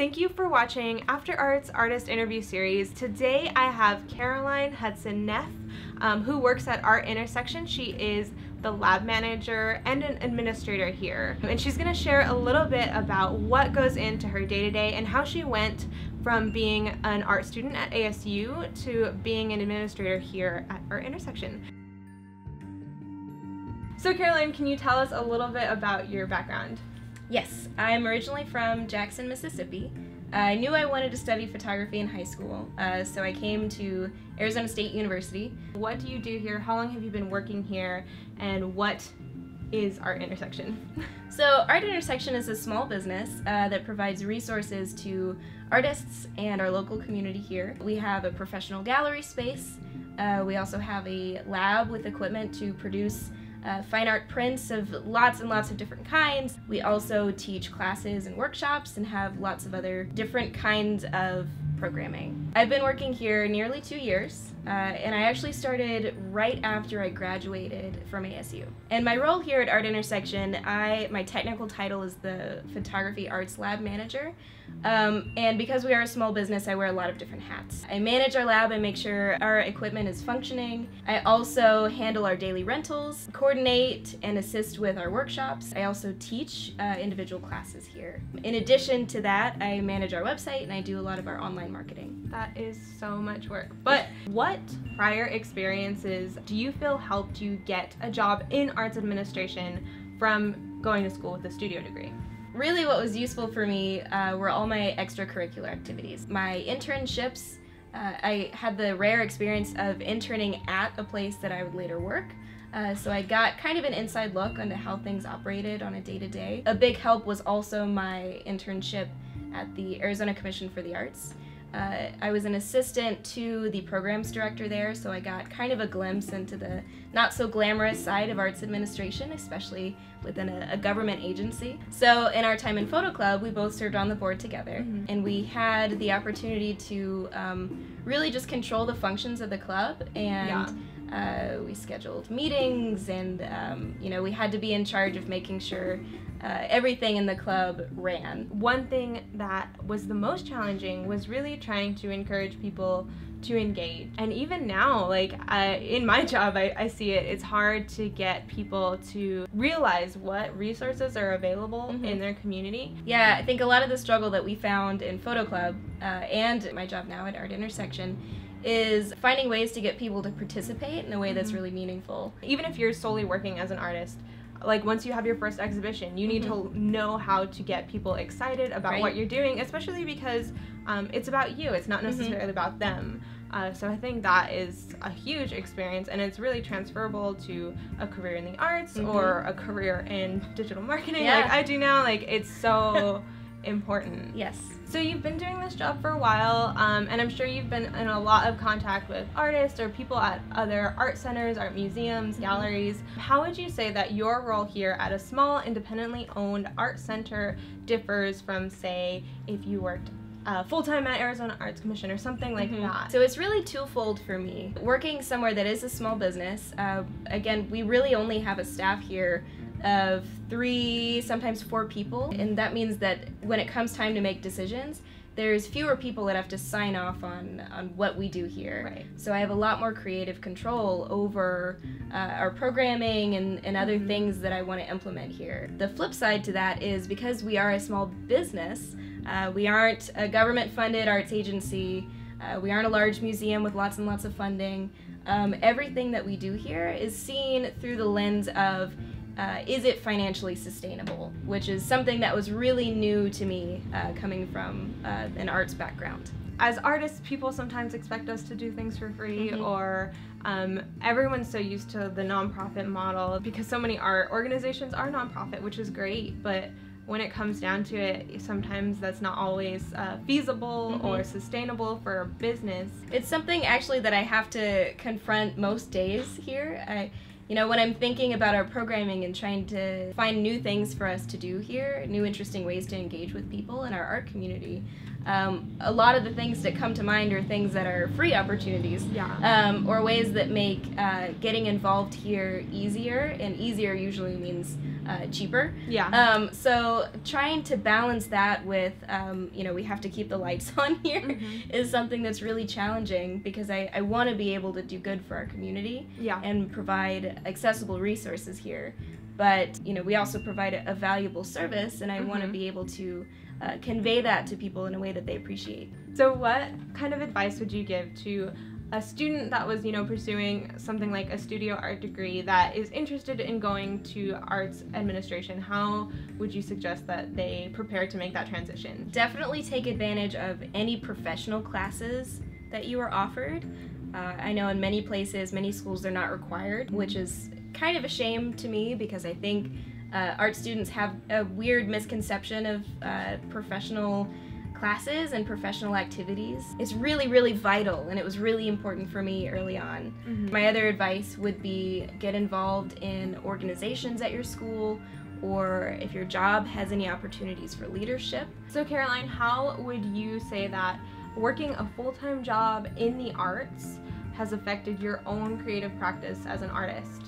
Thank you for watching After Arts Artist Interview Series. Today I have Caroline Hudson-Naef, who works at Art Intersection. She is the lab manager and an administrator here. And she's going to share a little bit about what goes into her day-to-day and how she went from being an art student at ASU to being an administrator here at Art Intersection. So Caroline, can you tell us a little bit about your background? Yes, I'm originally from Jackson, Mississippi. I knew I wanted to study photography in high school, so I came to Arizona State University. What do you do here? How long have you been working here? And what is Art Intersection? So Art Intersection is a small business that provides resources to artists and our local community here. We have a professional gallery space. We also have a lab with equipment to produce fine art prints of lots and lots of different kinds. We also teach classes and workshops and have lots of other different kinds of programming. I've been working here nearly 2 years, and I actually started right after I graduated from ASU. And my role here at Art Intersection, my technical title is the Photography Arts Lab Manager. And because we are a small business, I wear a lot of different hats. I manage our lab and make sure our equipment is functioning. I also handle our daily rentals, coordinate and assist with our workshops. I also teach individual classes here. In addition to that, I manage our website and I do a lot of our online marketing. That is so much work. But what prior experiences do you feel helped you get a job in arts administration from going to school with a studio degree? Really what was useful for me were all my extracurricular activities. My internships, I had the rare experience of interning at a place that I would later work. So I got kind of an inside look into how things operated on a day-to-day. A big help was also my internship at the Arizona Commission for the Arts. I was an assistant to the programs director there, so I got kind of a glimpse into the not so glamorous side of arts administration, especially within a government agency. So in our time in Photo Club, we both served on the board together, and we had the opportunity to really just control the functions of the club, and we scheduled meetings, and we had to be in charge of making sure everything in the club ran. One thing that was the most challenging was really trying to encourage people to engage. And even now, like in my job, I see it's hard to get people to realize what resources are available in their community. Yeah, I think a lot of the struggle that we found in Photo Club and my job now at Art Intersection is finding ways to get people to participate in a way that's really meaningful. Even if you're solely working as an artist, like once you have your first exhibition, you need to know how to get people excited about what you're doing, especially because it's about you, it's not necessarily about them. So I think that is a huge experience, and it's really transferable to a career in the arts or a career in digital marketing like I do now. Like, it's so important. Yes. So you've been doing this job for a while, and I'm sure you've been in a lot of contact with artists or people at other art centers, art museums, galleries. How would you say that your role here at a small, independently owned art center differs from, say, if you worked full-time at Arizona Arts Commission or something like that? So it's really twofold for me. Working somewhere that is a small business, again, we really only have a staff here of 3, sometimes 4 people, and that means that when it comes time to make decisions, there's fewer people that have to sign off on what we do here. So I have a lot more creative control over our programming and other things that I want to implement here. The flip side to that is because we are a small business, we aren't a government-funded arts agency, we aren't a large museum with lots and lots of funding. Everything that we do here is seen through the lens of is it financially sustainable, which is something that was really new to me coming from an arts background. As artists, people sometimes expect us to do things for free, or everyone's so used to the nonprofit model because so many art organizations are nonprofit, which is great, but when it comes down to it, sometimes that's not always feasible or sustainable for a business. It's something actually that I have to confront most days here. When I'm thinking about our programming and trying to find new things for us to do here, new interesting ways to engage with people in our art community, A lot of the things that come to mind are things that are free opportunities, or ways that make getting involved here easier, and easier usually means cheaper. So trying to balance that with, we have to keep the lights on here is something that's really challenging, because I want to be able to do good for our community and provide accessible resources here. But, we also provide a valuable service, and I want to be able to convey that to people in a way that they appreciate. So what kind of advice would you give to a student that was, pursuing something like a studio art degree that is interested in going to arts administration? How would you suggest that they prepare to make that transition? Definitely take advantage of any professional classes that you are offered. I know in many places, many schools, they're not required, which is kind of a shame to me, because I think art students have a weird misconception of professional classes and professional activities. It's really, really vital, and it was really important for me early on. My other advice would be get involved in organizations at your school, or if your job has any opportunities for leadership. So Caroline, how would you say that working a full-time job in the arts has affected your own creative practice as an artist?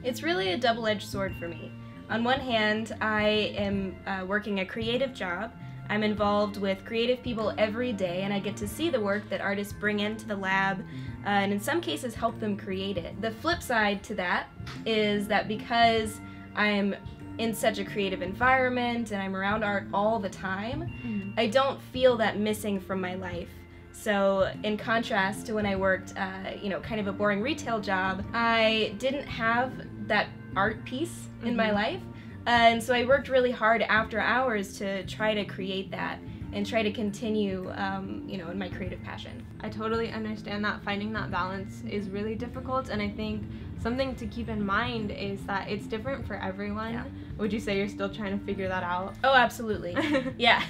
It's really a double-edged sword for me. On one hand, I am working a creative job. I'm involved with creative people every day, and I get to see the work that artists bring into the lab, and in some cases help them create it. The flip side to that is that because I'm in such a creative environment and I'm around art all the time, I don't feel that missing from my life. So in contrast to when I worked, kind of a boring retail job, I didn't have that art piece in my life. And so I worked really hard after hours to try to create that and try to continue, in my creative passion. I totally understand that. Finding that balance is really difficult, and I think something to keep in mind is that it's different for everyone. Would you say you're still trying to figure that out? Oh, absolutely. Yeah.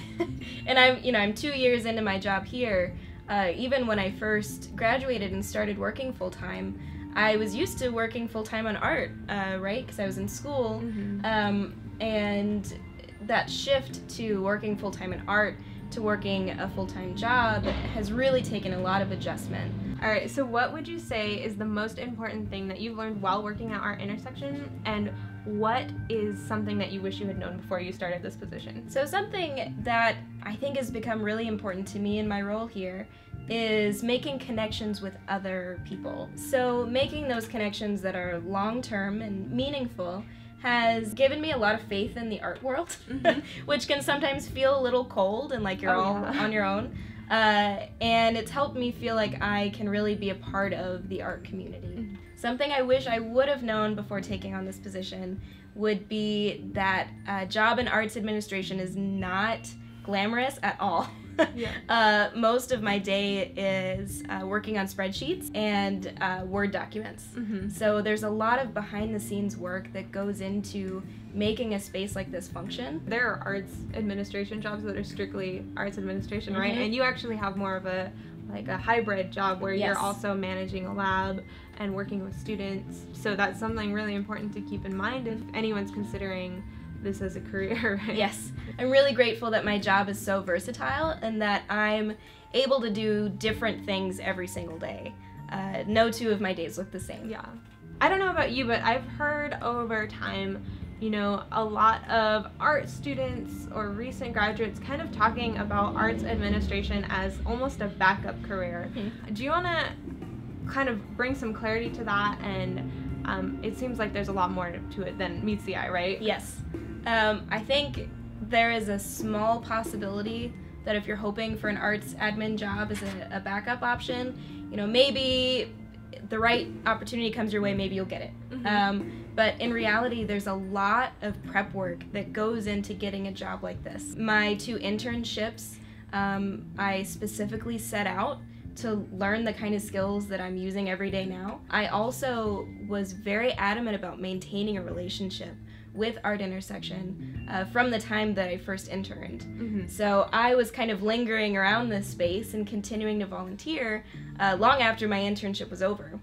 And I'm 2 years into my job here. Even when I first graduated and started working full-time, I was used to working full-time on art, right? Because I was in school. And that shift to working full-time in art to working a full-time job has really taken a lot of adjustment. All right, so what would you say is the most important thing that you've learned while working at Art Intersection, and what is something that you wish you had known before you started this position? So something that I think has become really important to me in my role here is making connections with other people. So making those connections that are long-term and meaningful has given me a lot of faith in the art world, which can sometimes feel a little cold and like you're all on your own. And it's helped me feel like I can really be a part of the art community. Something I wish I would have known before taking on this position would be that job in arts administration is not glamorous at all. Most of my day is working on spreadsheets and Word documents. So there's a lot of behind-the-scenes work that goes into making a space like this function. There are arts administration jobs that are strictly arts administration, right? And you actually have more of a hybrid job where you're also managing a lab and working with students. So that's something really important to keep in mind if anyone's considering this as a career, right? Yes. I'm really grateful that my job is so versatile and that I'm able to do different things every single day. No two of my days look the same. Yeah. I don't know about you, but I've heard over time, a lot of art students or recent graduates kind of talking about arts administration as almost a backup career. Do you want to kind of bring some clarity to that? And it seems like there's a lot more to it than meets the eye, right? Yes. I think there is a small possibility that if you're hoping for an arts admin job as a backup option, maybe the right opportunity comes your way, maybe you'll get it. But in reality, there's a lot of prep work that goes into getting a job like this. My 2 internships, I specifically set out to learn the kind of skills that I'm using every day now. I also was very adamant about maintaining a relationship with Art Intersection from the time that I first interned. So I was kind of lingering around this space and continuing to volunteer long after my internship was over.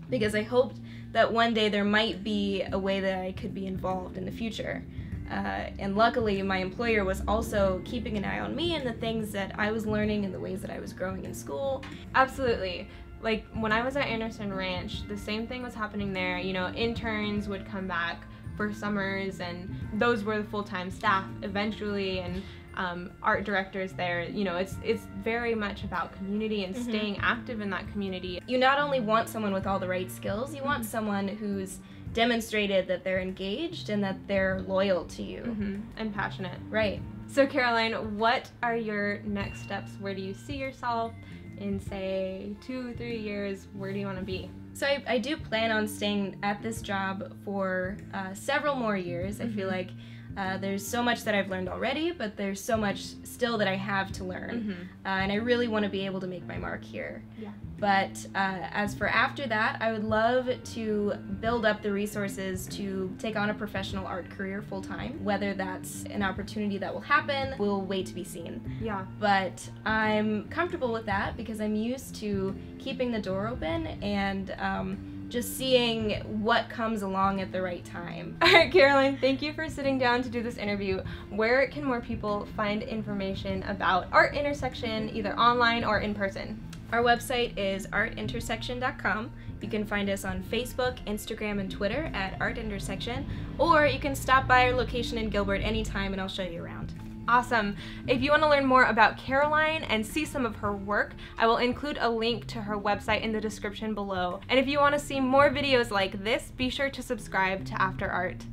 Because I hoped that one day there might be a way that I could be involved in the future. And luckily, my employer was also keeping an eye on me and the things that I was learning and the ways that I was growing in school. Absolutely. Like, when I was at Anderson Ranch, the same thing was happening there. You know, interns would come back for summers, and those were the full-time staff eventually, and art directors there. You know, it's very much about community and staying active in that community. You not only want someone with all the right skills, you want someone who's demonstrated that they're engaged and that they're loyal to you. And passionate. Right. So Caroline, what are your next steps? Where do you see yourself in, say, 2-3 years? Where do you want to be? So I do plan on staying at this job for several more years. I feel like there's so much that I've learned already, but there's so much still that I have to learn. And I really want to be able to make my mark here. Yeah. But as for after that, I would love to build up the resources to take on a professional art career full-time. Whether that's an opportunity that will happen, will wait to be seen. Yeah. But I'm comfortable with that because I'm used to keeping the door open and just seeing what comes along at the right time. All right, Caroline, thank you for sitting down to do this interview. Where can more people find information about Art Intersection, either online or in person? Our website is artintersection.com. You can find us on Facebook, Instagram, and Twitter at Art Intersection, or you can stop by our location in Gilbert anytime and I'll show you around. Awesome. If you want to learn more about Caroline and see some of her work, I will include a link to her website in the description below. And if you want to see more videos like this, be sure to subscribe to After Art.